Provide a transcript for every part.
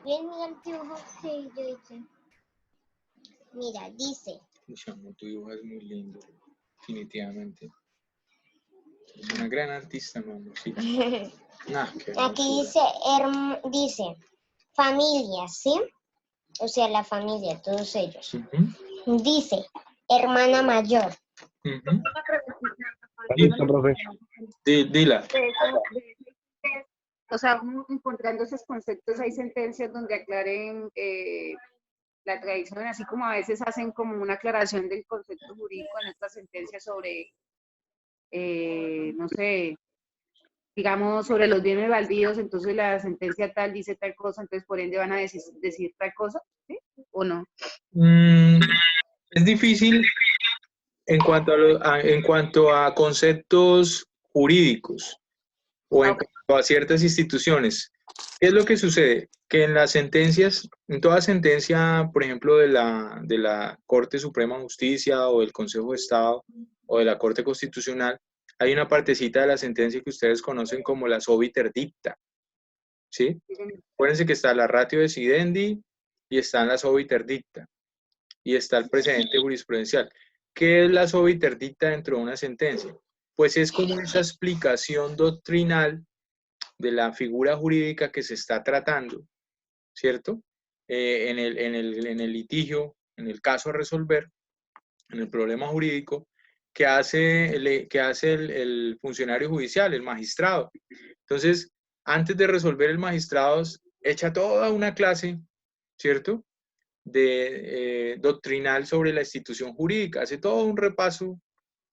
Bien, mira el dibujo que yo hice. Mira, dice. Luciano, tu dibujo es muy lindo, definitivamente. Es una gran artista, mi amor, sí. Qué Aquí hermosura. dice familia, ¿sí? O sea, la familia, todos ellos. Dice hermana mayor. Una preguntita, Listo, profe. Dila. o sea, encontrando esos conceptos, hay sentencias donde aclaren la tradición, así como a veces hacen como una aclaración del concepto jurídico en estas sentencias sobre, no sé, digamos, sobre los bienes baldíos, entonces la sentencia tal dice tal cosa, entonces por ende van a decir tal cosa, ¿sí? ¿O no? Es difícil en cuanto en cuanto a conceptos jurídicos o en Ok. cuanto a ciertas instituciones. ¿Qué es lo que sucede? Que en las sentencias, en toda sentencia, por ejemplo, de la Corte Suprema de Justicia o del Consejo de Estado o de la Corte Constitucional, hay una partecita de la sentencia que ustedes conocen como la obiter dicta, ¿sí? Acuérdense que está la ratio decidendi y están las obiter dicta y está el precedente jurisprudencial. ¿Qué es la obiter dicta dentro de una sentencia? Pues es como esa explicación doctrinal de la figura jurídica que se está tratando, ¿cierto? En el litigio, en el caso a resolver, en el problema jurídico, que hace el funcionario judicial, el magistrado. Entonces, antes de resolver el magistrado, echa toda una clase, ¿cierto? De doctrinal sobre la institución jurídica, hace todo un repaso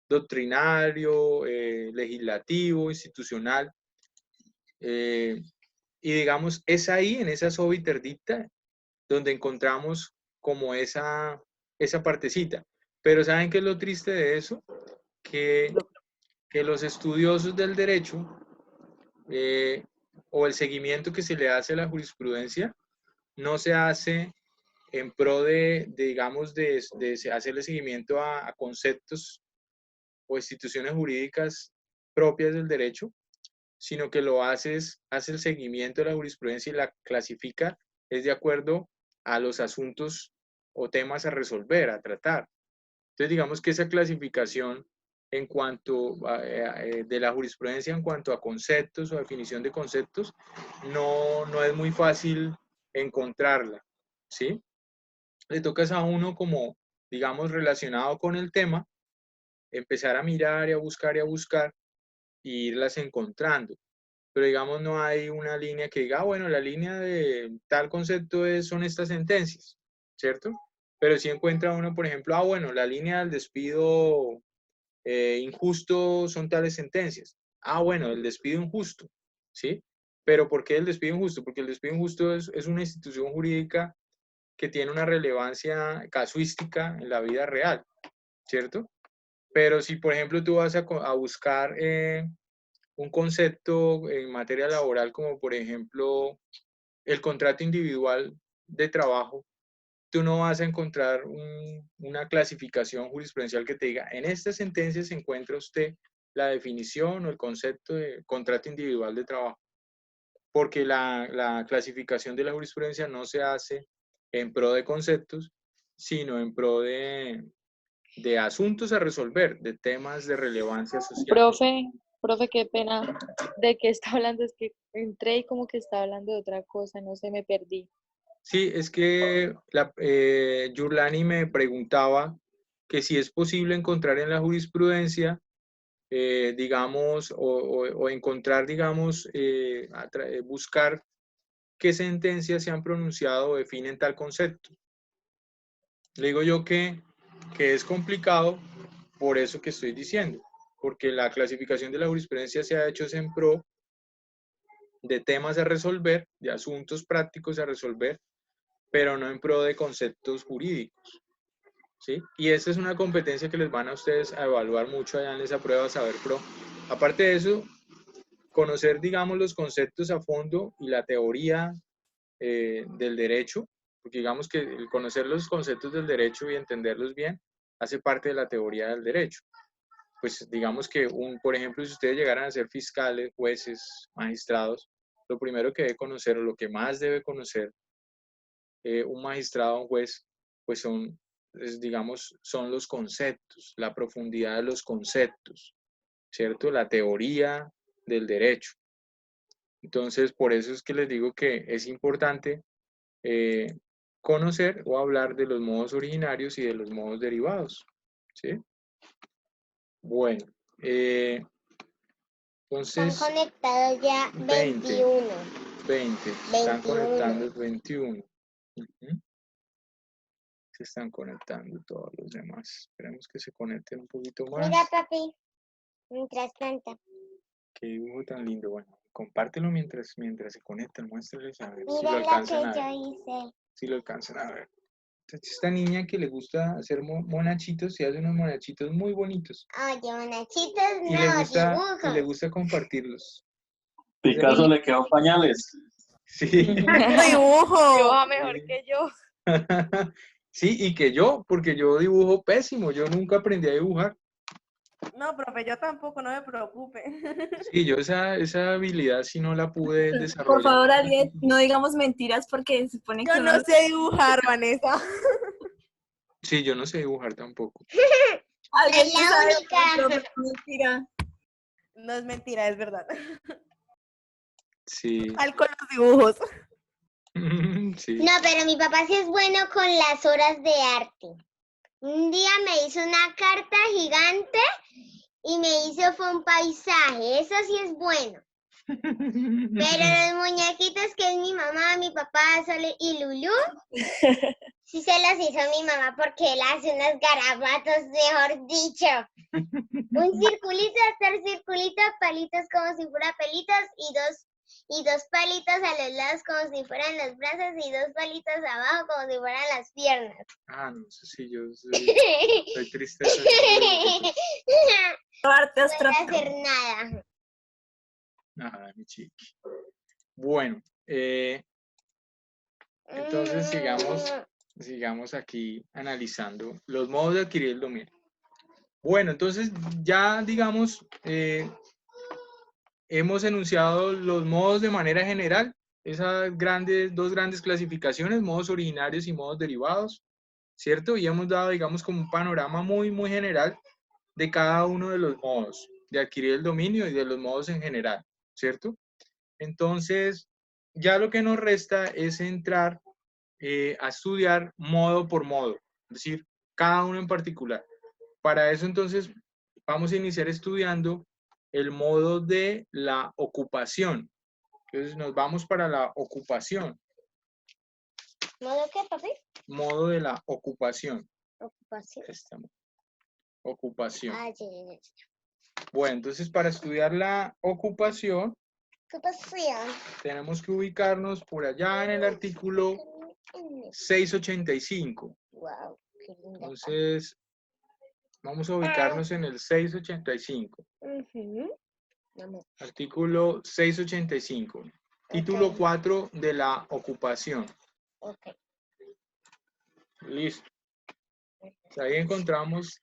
doctrinario, legislativo, institucional, y digamos, es ahí, en esa obiter dicta, donde encontramos como esa partecita. Pero ¿saben qué es lo triste de eso? Que, que los estudiosos del derecho eh, o el seguimiento que se le hace a la jurisprudencia no se hace en pro digamos, de hacerle seguimiento a conceptos o instituciones jurídicas propias del derecho, sino que hace el seguimiento de la jurisprudencia y la clasifica es de acuerdo a los asuntos o temas a resolver, a tratar. Entonces, digamos que esa clasificación en cuanto de la jurisprudencia en cuanto a conceptos o definición de conceptos, no es muy fácil encontrarla, ¿sí? Le tocas a uno como, digamos, relacionado con el tema, empezar a mirar y a buscar y irlas encontrando. Pero digamos no hay una línea que diga, bueno, la línea de tal concepto son estas sentencias, ¿cierto? Pero si encuentra uno, por ejemplo, bueno, la línea del despido injusto son tales sentencias. Bueno, el despido injusto, ¿sí? Pero ¿por qué el despido injusto? Porque el despido injusto es una institución jurídica que tiene una relevancia casuística en la vida real, ¿cierto? Pero si, por ejemplo, tú vas a buscar un concepto en materia laboral como, por ejemplo, el contrato individual de trabajo, tú no vas a encontrar una clasificación jurisprudencial que te diga, en esta sentencia se encuentra usted la definición o el concepto de contrato individual de trabajo, porque la clasificación de la jurisprudencia no se hace en pro de conceptos, sino en pro de asuntos a resolver, de temas de relevancia social. Profe, qué pena. ¿De qué está hablando? Es que entré y como que está hablando de otra cosa, no sé, me perdí. Sí, es que Yurlani me preguntaba que si es posible encontrar en la jurisprudencia, digamos, o encontrar, digamos, buscar qué sentencias se han pronunciado o definen tal concepto. Le digo yo que es complicado por eso que estoy diciendo, porque la clasificación de la jurisprudencia se ha hecho en pro de temas a resolver, de asuntos prácticos a resolver, pero no en pro de conceptos jurídicos, ¿sí? Y esa es una competencia que les van a ustedes a evaluar mucho allá en esa prueba Saber Pro. Aparte de eso, conocer, digamos, los conceptos a fondo y la teoría del derecho, porque digamos que el conocer los conceptos del derecho y entenderlos bien hace parte de la teoría del derecho. Pues digamos que, por ejemplo, si ustedes llegaran a ser fiscales, jueces, magistrados, lo primero que debe conocer o lo que más debe conocer un magistrado, un juez, pues digamos, son los conceptos, la profundidad de los conceptos, ¿cierto? La teoría del derecho. Entonces, por eso es que les digo que es importante conocer o hablar de los modos originarios y de los modos derivados, ¿sí? Bueno, Están entonces, conectados ya 20. 21. 20, se están 21. conectando el 21. Ujú. Se están conectando todos los demás. Esperemos que se conecten un poquito más. Mira, papi, mientras tanto. Qué dibujo tan lindo. Bueno, compártelo mientras se conectan. Muéstrales a ver si lo Mira lo alcanzan a que ver. yo hice. Si lo alcanzan a ver. Entonces, esta niña que le gusta hacer monachitos y hace unos monachitos muy bonitos. Oye, monachitos, Y le no, gusta dibujos. compartirlos. Picasso le quedó pañales. Sí. Dibujo. Dibuja mejor que yo. Sí, y que yo, porque yo dibujo pésimo. Yo nunca aprendí a dibujar. No, profe, yo tampoco, no me preocupe. Sí, yo esa habilidad sí no la pude Por desarrollar. favor, Ariel, no digamos mentiras porque se supone que Yo uno... no sé dibujar, Vanessa. Sí, yo no sé dibujar tampoco. Ariel, Es tú la sabes, única. profe, es mentira. No es mentira, es verdad. Sí. Al con los dibujos. Sí. No, pero mi papá sí es bueno con las horas de arte. Un día me hizo una carta gigante y me hizo fue un paisaje. Eso sí es bueno. Pero los muñequitos que es mi mamá, mi papá, Sole y Lulú, sí se los hizo mi mamá porque él hace unos garabatos, mejor dicho. Un circulito, hacer circulito, palitos como si fuera pelitos y dos palitos a los lados como si fueran los brazos y dos palitos abajo como si fueran las piernas. Ah, no sé si yo soy triste. Arte No abstracto. puedo hacer nada. Ah, mi chiqui. Bueno, entonces sigamos aquí analizando los modos de adquirir el dominio. Bueno, entonces ya digamos, hemos enunciado los modos de manera general, esas dos grandes clasificaciones, modos originarios y modos derivados, ¿cierto? Y hemos dado, digamos, como un panorama muy, muy general de cada uno de los modos de adquirir el dominio y de los modos en general, ¿cierto? Entonces, ya lo que nos resta es entrar a estudiar modo por modo, es decir, cada uno en particular. Para eso, entonces, vamos a iniciar estudiando el modo de la ocupación. Entonces, nos vamos para la ocupación. ¿Modo qué, papi? Modo de la ocupación. Ocupación. Ocupación. Ah, ya. Bueno, entonces, para estudiar la ocupación, Ocupación. tenemos que ubicarnos por allá en el artículo 685. Wow, qué linda. Entonces, vamos a ubicarnos en el 685. Vamos. Artículo 685. Título Ok. 4 de la ocupación. Ok. Listo. Ahí encontramos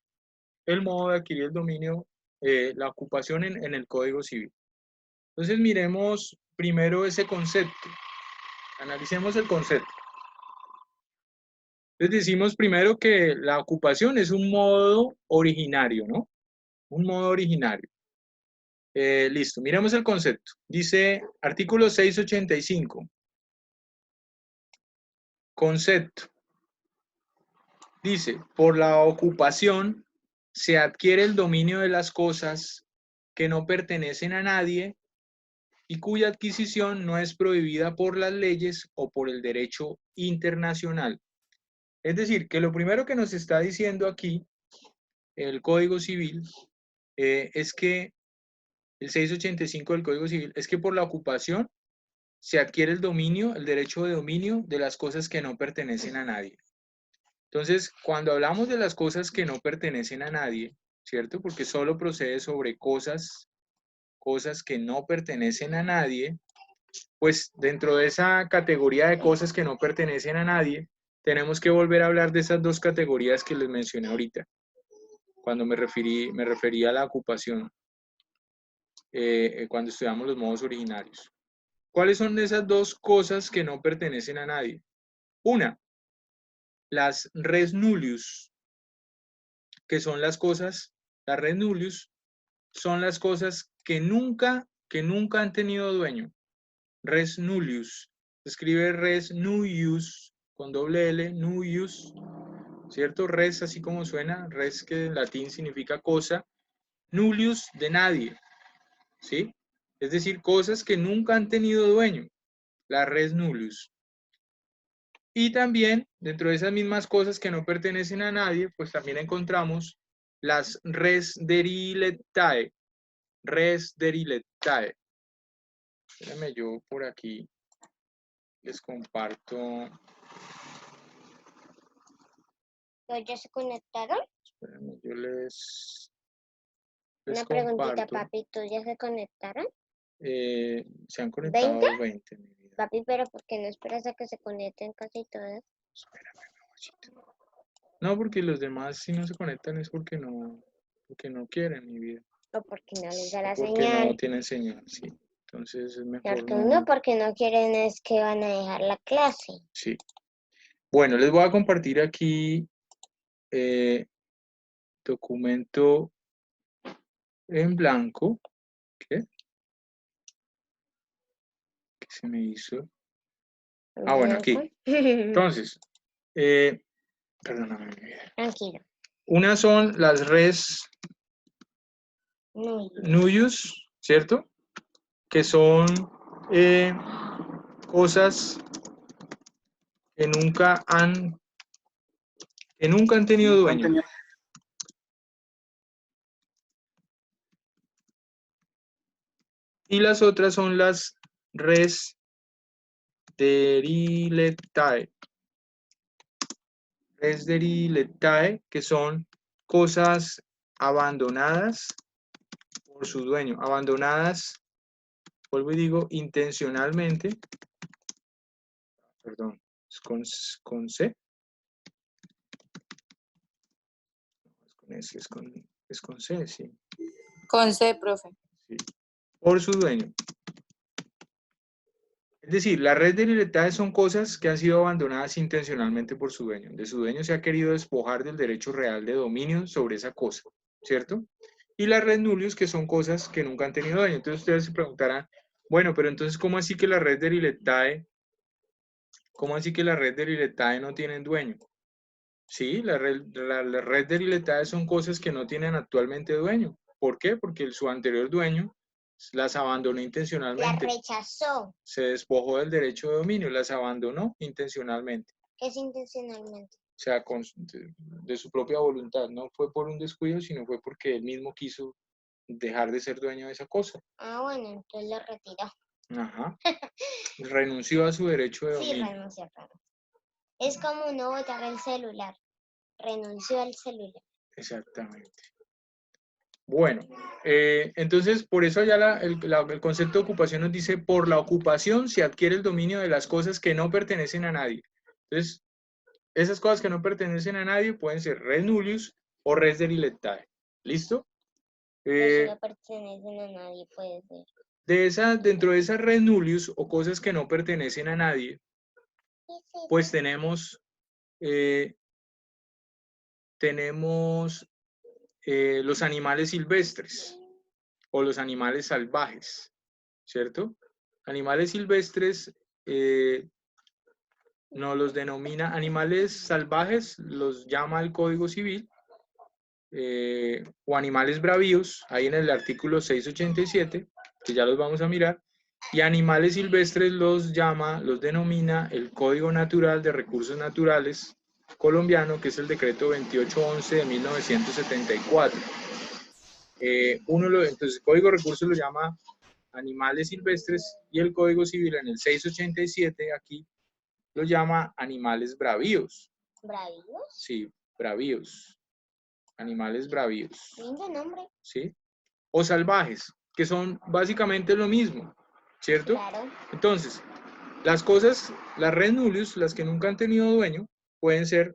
el modo de adquirir el dominio, la ocupación en el Código Civil. Entonces, miremos primero ese concepto. Analicemos el concepto. Entonces decimos primero que la ocupación es un modo originario, ¿no? Un modo originario. Listo, miremos el concepto. Dice artículo 685. Concepto. Dice, por la ocupación se adquiere el dominio de las cosas que no pertenecen a nadie y cuya adquisición no es prohibida por las leyes o por el derecho internacional. Es decir, que lo primero que nos está diciendo aquí el Código Civil es que el 685 del Código Civil es que por la ocupación se adquiere el dominio, el derecho de dominio de las cosas que no pertenecen a nadie. Entonces, cuando hablamos de las cosas que no pertenecen a nadie, ¿cierto? Porque solo procede sobre cosas que no pertenecen a nadie, pues dentro de esa categoría de cosas que no pertenecen a nadie, tenemos que volver a hablar de esas dos categorías que les mencioné ahorita, cuando me refería a la ocupación, cuando estudiamos los modos originarios. ¿Cuáles son esas dos cosas que no pertenecen a nadie? Una, las res nullius, que son las cosas, las res nullius son las cosas que nunca han tenido dueño. Res nullius. Se escribe res nullius con doble L, nullius, ¿cierto? Res, así como suena, res que en latín significa cosa, nullius de nadie, ¿sí? Es decir, cosas que nunca han tenido dueño, la res nullius. Y también, dentro de esas mismas cosas que no pertenecen a nadie, pues también encontramos las res deriletae. Res deriletae. Espérenme, yo por aquí les comparto. ¿Ya se conectaron? Espérenme, yo les Una preguntita, comparto. papi, ¿tú ya se conectaron? Se han conectado 20, mi vida. Papi, pero ¿por qué no esperas a que se conecten casi todas? Espérame, mi amorcito. No, porque los demás si no se conectan es porque no quieren, mi vida. O porque no les da la Porque señal. no tienen señal, sí. Entonces es mejor Porque no. uno, porque no quieren es que van a dejar la clase. Sí. Bueno, les voy a compartir aquí documento en blanco. ¿Qué? ¿Qué se me hizo? Ah, bueno, aquí. Entonces, perdóname, mi vida. Tranquilo. Una son las res nullius, ¿cierto? Que son cosas que nunca han tenido dueño. Y las otras son las res deriletae. Res deriletae, que son cosas abandonadas por su dueño. Abandonadas, vuelvo y digo, intencionalmente. Perdón, es con C. Es con S, es con C, sí. Con C, profe. Sí. Por su dueño. Es decir, las redes de libertades son cosas que han sido abandonadas intencionalmente por su dueño. De su dueño se ha querido despojar del derecho real de dominio sobre esa cosa, ¿cierto? Y las red nullius, que son cosas que nunca han tenido dueño. Entonces ustedes se preguntarán, bueno, pero entonces, ¿cómo así que la red de libertades, no tienen dueño? Sí, la red de libertades son cosas que no tienen actualmente dueño. ¿Por qué? Porque su anterior dueño las abandonó intencionalmente. La rechazó. Se despojó del derecho de dominio, las abandonó intencionalmente. ¿Qué es intencionalmente? O sea, de su propia voluntad. No fue por un descuido, sino fue porque él mismo quiso dejar de ser dueño de esa cosa. Ah, bueno, entonces lo retiró. Ajá. Renunció a su derecho de dominio. Sí, renunció, claro. Es como no botar el celular. Renunció al celular. Exactamente. Bueno, entonces por eso ya el concepto de ocupación nos dice, por la ocupación se adquiere el dominio de las cosas que no pertenecen a nadie. Entonces, esas cosas que no pertenecen a nadie pueden ser res nullius o res deriletae. ¿Listo? Si no pertenecen a nadie, puede ser. Dentro de esas res nullius o cosas que no pertenecen a nadie, pues tenemos los animales silvestres o los animales salvajes, ¿cierto? Animales silvestres no los denomina animales salvajes, los llama el Código Civil, o animales bravíos, ahí en el artículo 687, que ya los vamos a mirar, y animales silvestres los denomina el Código Natural de Recursos Naturales colombiano, que es el decreto 2811 de 1974. Entonces el Código de Recursos lo llama animales silvestres y el Código Civil en el 687 aquí lo llama animales bravíos. ¿Bravíos? Sí, bravíos. Animales bravíos. Lindo nombre. ¿Sí? O salvajes, que son básicamente lo mismo, ¿cierto? Claro. Entonces, las res nullius, las que nunca han tenido dueño, pueden ser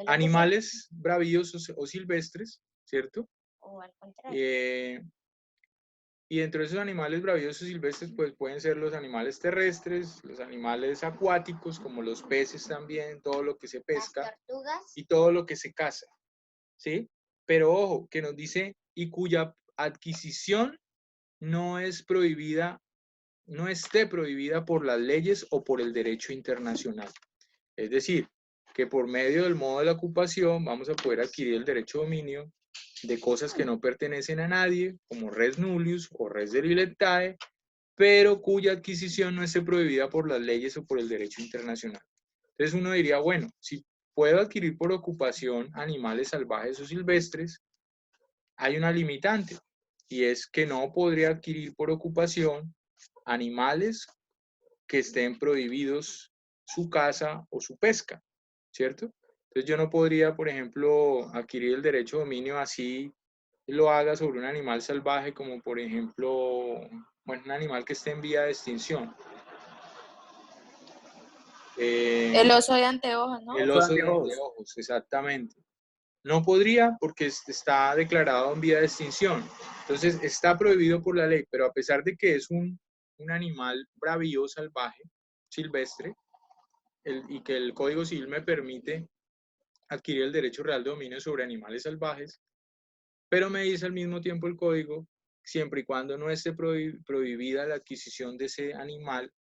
animales bravíos o silvestres, ¿cierto? O al contrario. Y dentro de esos animales braviosos silvestres, pues pueden ser los animales terrestres, los animales acuáticos, como los peces también, todo lo que se Las pesca tortugas. y todo lo que se caza, ¿sí? Pero ojo, que nos dice, y cuya adquisición no es prohibida, no esté prohibida por las leyes o por el derecho internacional. Es decir, que por medio del modo de la ocupación vamos a poder adquirir el derecho de dominio de cosas que no pertenecen a nadie, como res nullius o res de libertad, pero cuya adquisición no esté prohibida por las leyes o por el derecho internacional. Entonces uno diría, bueno, si puedo adquirir por ocupación animales salvajes o silvestres, hay una limitante, y es que no podría adquirir por ocupación animales que estén prohibidos su caza o su pesca, ¿cierto? Entonces yo no podría, por ejemplo, adquirir el derecho de dominio así lo haga sobre un animal salvaje, como por ejemplo, bueno, un animal que esté en vía de extinción. El oso de anteojos, ¿no? El oso de anteojos, exactamente. No podría porque está declarado en vía de extinción. Entonces está prohibido por la ley, pero a pesar de que es un animal bravío, salvaje, silvestre, y que el Código Civil me permite adquirir el derecho real de dominio sobre animales salvajes, pero me dice al mismo tiempo el Código, siempre y cuando no esté prohibida la adquisición de ese animal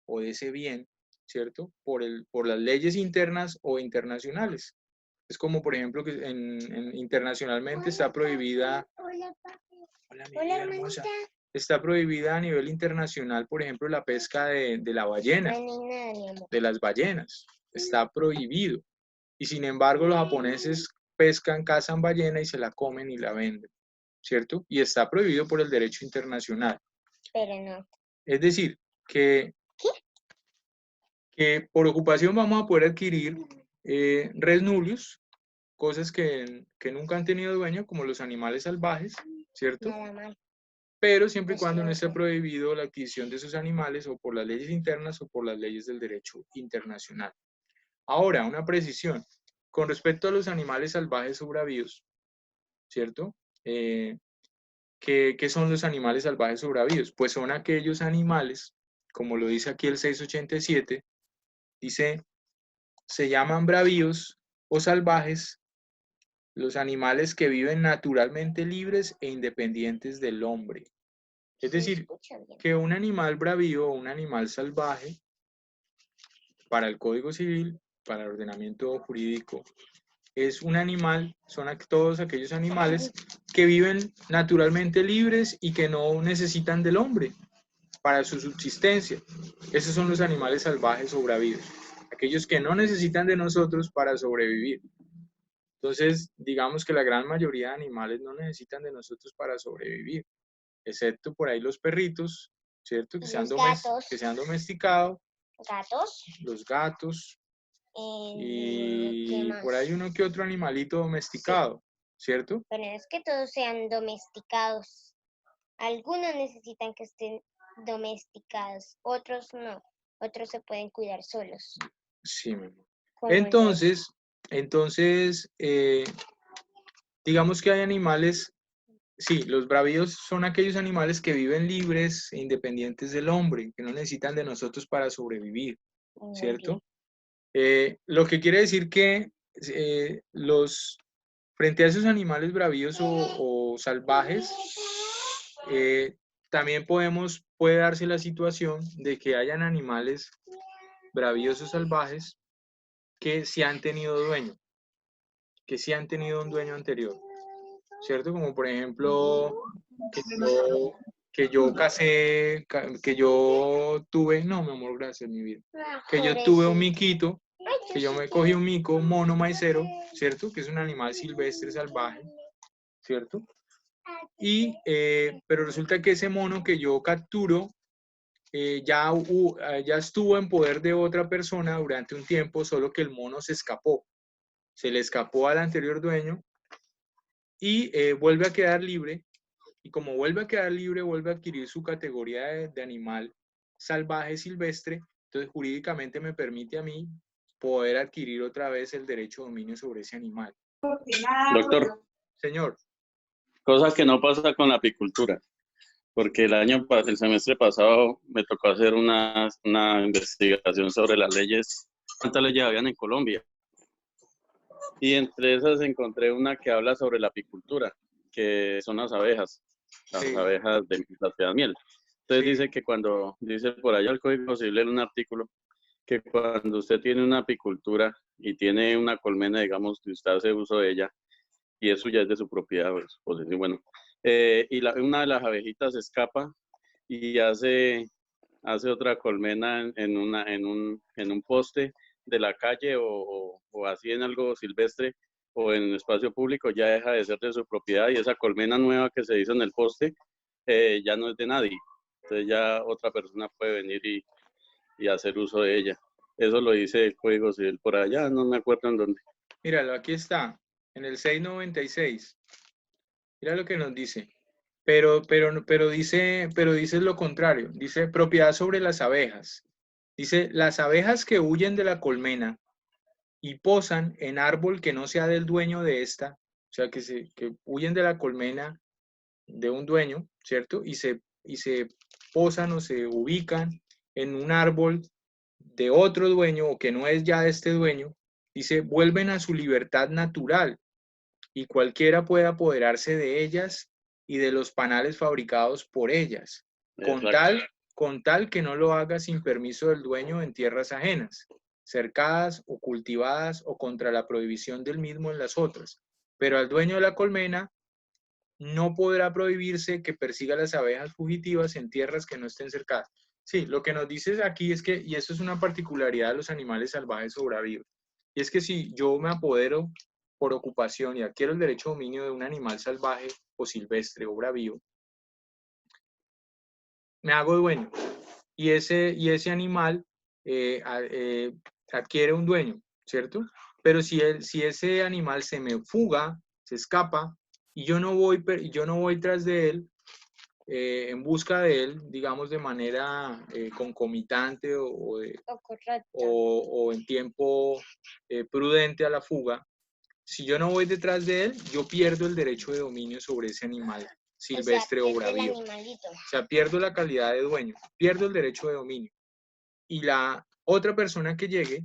o de ese bien, ¿cierto? Por las leyes internas o internacionales. Es como, por ejemplo, que internacionalmente está prohibida. Hola, papi. Hola, mi Hola, vida hermosa. hermanita. Está prohibida a nivel internacional, por ejemplo, la pesca de la ballena, No hay nada, mi amor. de las ballenas. Está prohibido. Y sin embargo, los japoneses pescan, cazan ballena y se la comen y la venden, ¿cierto? Y está prohibido por el derecho internacional. Pero no. Es decir, que por ocupación vamos a poder adquirir res nullius, cosas que nunca han tenido dueño, como los animales salvajes, ¿cierto? Nada mal. Pero siempre y Es cuando no esté cierto. prohibido la adquisición de esos animales o por las leyes internas o por las leyes del derecho internacional. Ahora, una precisión. Con respecto a los animales salvajes o bravíos, ¿cierto? ¿Qué son los animales salvajes o bravíos? Pues son aquellos animales, como lo dice aquí el 687, dice, se llaman bravíos o salvajes los animales que viven naturalmente libres e independientes del hombre. Es decir, que un animal bravío o un animal salvaje, para el Código Civil, para el ordenamiento jurídico, es un animal, son todos aquellos animales que viven naturalmente libres y que no necesitan del hombre para su subsistencia. Esos son los animales salvajes o bravíos, aquellos que no necesitan de nosotros para sobrevivir. Entonces, digamos que la gran mayoría de animales no necesitan de nosotros para sobrevivir, excepto por ahí los perritos, ¿cierto? Que se han domesticado. Gatos. Los gatos. ¿Qué Y más? por ahí uno que otro animalito domesticado, ¿cierto? Pero no es que todos sean domesticados. Algunos necesitan que estén domesticados, otros no. Otros se pueden cuidar solos. Sí, mi amor. Como el Entonces, digamos que hay animales, sí, los bravíos son aquellos animales que viven libres e independientes del hombre, que no necesitan de nosotros para sobrevivir, Muy ¿cierto? bien. Lo que quiere decir que frente a esos animales bravíos o salvajes, también puede darse la situación de que hayan animales bravíos o salvajes que sí han tenido dueño, que sí han tenido un dueño anterior, ¿cierto? Como por ejemplo, que yo casé, que yo tuve, no, mi amor, gracias, mi vida, que yo tuve un miquito, que yo me cogí un mico, un mono maicero, ¿cierto? Que es un animal silvestre salvaje, ¿cierto? Pero resulta que ese mono que yo capturo ya estuvo en poder de otra persona durante un tiempo, solo que el mono se le escapó al anterior dueño y vuelve a quedar libre, y como vuelve a quedar libre, vuelve a adquirir su categoría de animal salvaje silvestre, entonces jurídicamente me permite a mí poder adquirir otra vez el derecho de dominio sobre ese animal. Doctor, Señor. cosa que no pasa con la apicultura. porque el semestre pasado me tocó hacer una investigación sobre las leyes, cuántas leyes habían en Colombia. Y entre esas encontré una que habla sobre la apicultura, que son las abejas Sí. de las que dan miel. Entonces Sí. dice que dice por allá el Código Civil en un artículo, que cuando usted tiene una apicultura y tiene una colmena, digamos, que usted hace uso de ella, y eso ya es de su propiedad, pues bueno, y una de las abejitas escapa y hace otra colmena en un poste de la calle o así en algo silvestre o en espacio público, ya deja de ser de su propiedad y esa colmena nueva que se hizo en el poste ya no es de nadie. Entonces ya otra persona puede venir y hacer uso de ella. Eso lo dice el Código Civil por allá, no me acuerdo en dónde. Míralo, aquí está, en el 696. Mira lo que nos dice. Pero dice lo contrario. Dice propiedad sobre las abejas. Dice, las abejas que huyen de la colmena y posan en árbol que no sea del dueño de esta, o sea, que huyen de la colmena de un dueño, ¿cierto? Y se posan o se ubican en un árbol de otro dueño o que no es ya de este dueño, dice, vuelven a su libertad natural y cualquiera puede apoderarse de ellas y de los panales fabricados por ellas, con tal que no lo haga sin permiso del dueño en tierras ajenas, cercadas o cultivadas o contra la prohibición del mismo en las otras. Pero al dueño de la colmena no podrá prohibirse que persiga las abejas fugitivas en tierras que no estén cercadas. Sí, lo que nos dices aquí es que, y eso es una particularidad de los animales salvajes o bravíos, y es que si yo me apodero por ocupación y adquiero el derecho de dominio de un animal salvaje o silvestre o bravío, me hago dueño y ese animal adquiere un dueño, ¿cierto? Pero si ese animal se me fuga, se escapa, y yo no voy tras de él, en busca de él, digamos, de manera concomitante o en tiempo prudente a la fuga, si yo no voy detrás de él, yo pierdo el derecho de dominio sobre ese animal silvestre o bravío. O sea, pierdo la calidad de dueño, pierdo el derecho de dominio. Y la otra persona que llegue,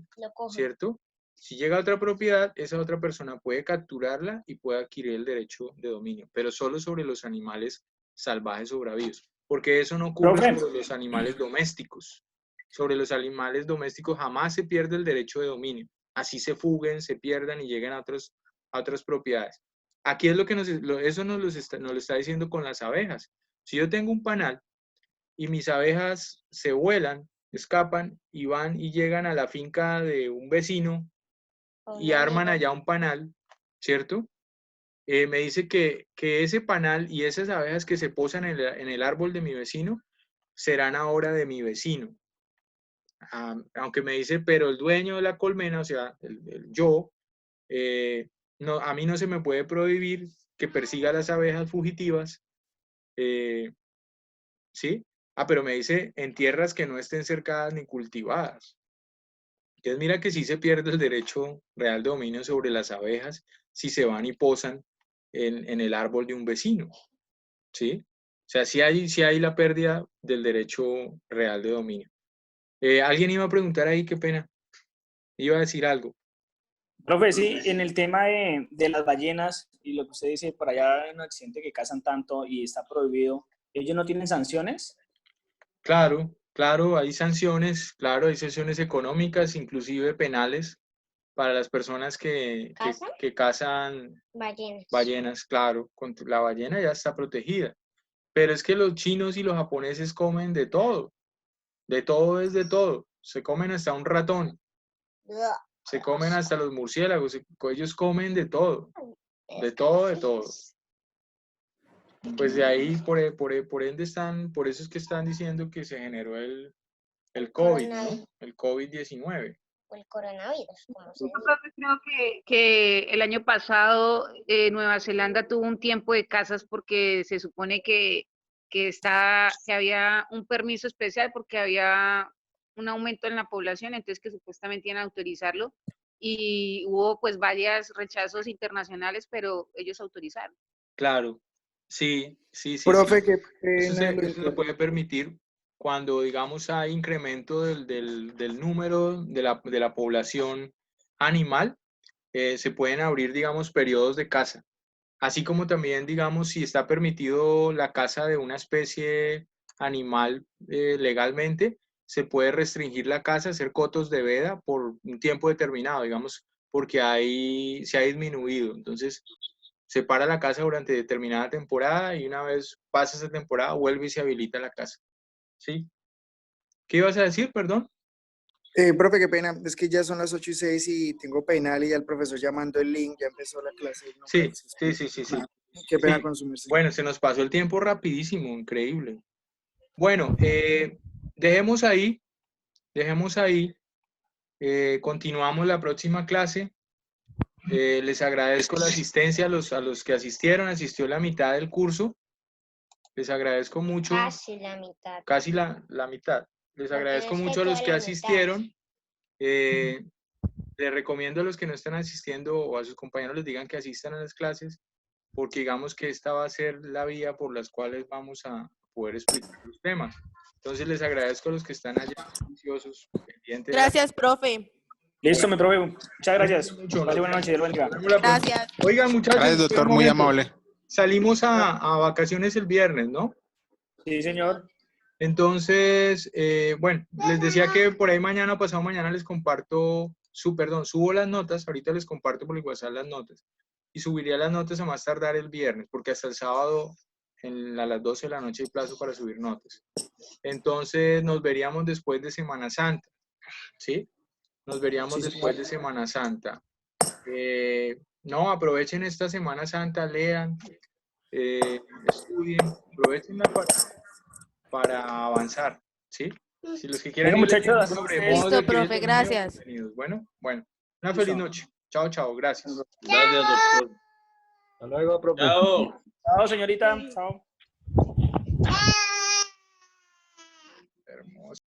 ¿cierto? Si llega a otra propiedad, esa otra persona puede capturarla y puede adquirir el derecho de dominio, pero solo sobre los animales salvajes o bravíos, porque eso no ocurre sobre los animales domésticos. Sobre los animales domésticos jamás se pierde el derecho de dominio. Así se fuguen, se pierdan y lleguen a otras propiedades. Aquí es lo que eso nos lo está diciendo con las abejas. Si yo tengo un panal y mis abejas se vuelan, escapan y van y llegan a la finca de un vecino y arman allá un panal, ¿cierto? Me dice que ese panal y esas abejas que se posan en el árbol de mi vecino serán ahora de mi vecino. Aunque me dice, pero el dueño de la colmena, o sea, yo, no, a mí no se me puede prohibir que persiga a las abejas fugitivas, ¿sí? Pero me dice, en tierras que no estén cercadas ni cultivadas. Entonces mira que sí se pierde el derecho real de dominio sobre las abejas si se van y posan en el árbol de un vecino, ¿sí? O sea, sí hay la pérdida del derecho real de dominio. Alguien iba a preguntar ahí, qué pena. Iba a decir algo. Profe, sí, en el tema de las ballenas y lo que usted dice, por allá hay un accidente que cazan tanto y está prohibido, ¿ellos no tienen sanciones? Claro, hay sanciones, claro, hay sanciones económicas, inclusive penales, para las personas que cazan ballenas, claro, la ballena ya está protegida. Pero es que los chinos y los japoneses comen de todo es de todo. Se comen hasta un ratón, se comen hasta los murciélagos, ellos comen de todo, de todo. Pues de ahí, por ende por eso es que están diciendo que se generó el COVID, ¿no? El COVID-19. O el coronavirus, como se Yo dice. creo que el año pasado Nueva Zelanda tuvo un tiempo de casas porque se supone que había un permiso especial porque había un aumento en la población, entonces que supuestamente iban a autorizarlo y hubo pues varios rechazos internacionales, pero ellos autorizaron. Claro, Sí, sí, sí, Profe, sí. qué Eso pena. se puede permitir cuando, digamos, hay incremento del número de la población animal, se pueden abrir, digamos, periodos de caza. Así como también, digamos, si está permitido la caza de una especie animal legalmente, se puede restringir la caza, hacer cotos de veda por un tiempo determinado, digamos, porque se ha disminuido. Entonces, se para la caza durante determinada temporada y una vez pasa esa temporada, vuelve y se habilita la caza. ¿Sí? ¿Qué ibas a decir, perdón? Profe, qué pena, es que ya son las 8:06 y tengo penal y ya el profesor llamando el link, ya empezó la clase. Y no Sí, puedo sí, sí, sí, sí. Qué pena Sí. consumirse. Bueno, se nos pasó el tiempo rapidísimo, increíble. Bueno, dejemos ahí, continuamos la próxima clase. Les agradezco la asistencia a los que asistieron, asistió la mitad del curso. Les agradezco mucho. Casi la mitad. Casi la mitad. Les Porque agradezco no es mucho a toda los que la mitad. asistieron. Les recomiendo a los que no están asistiendo o a sus compañeros les digan que asistan a las clases, porque digamos que esta va a ser la vía por las cuales vamos a poder explicar los temas. Entonces les agradezco a los que están allá juiciosos, pendientes. Gracias, profe. Listo, mi profe. Muchas gracias. Mucho. Pase buenas noches, Dios lo bendiga. Nos vemos la próxima. Gracias. Oigan, muchachos, Gracias, esperen doctor, un muy momento. amable. Salimos a vacaciones el viernes, ¿no? Sí, señor. Entonces, bueno, les decía que por ahí mañana o pasado mañana les comparto, subo las notas, ahorita les comparto por el WhatsApp las notas, y subiría las notas a más tardar el viernes, porque hasta el sábado a las 12 de la noche hay plazo para subir notas. Entonces, nos veríamos después de Semana Santa, ¿sí? Nos veríamos después de Semana Santa. No, aprovechen esta Semana Santa, lean, estudien, aprovechenla para avanzar, ¿sí? Si los que quieran Venga, ir leyendo muchachos, sobre ustedes- modos de Listo, adquirir el profe, dominio, gracias. bienvenidos. Bueno, una feliz Listo. noche. Chao, chao, gracias. Gracias, doctor. Hasta luego, profe. Chao. Chao, señorita. Chao.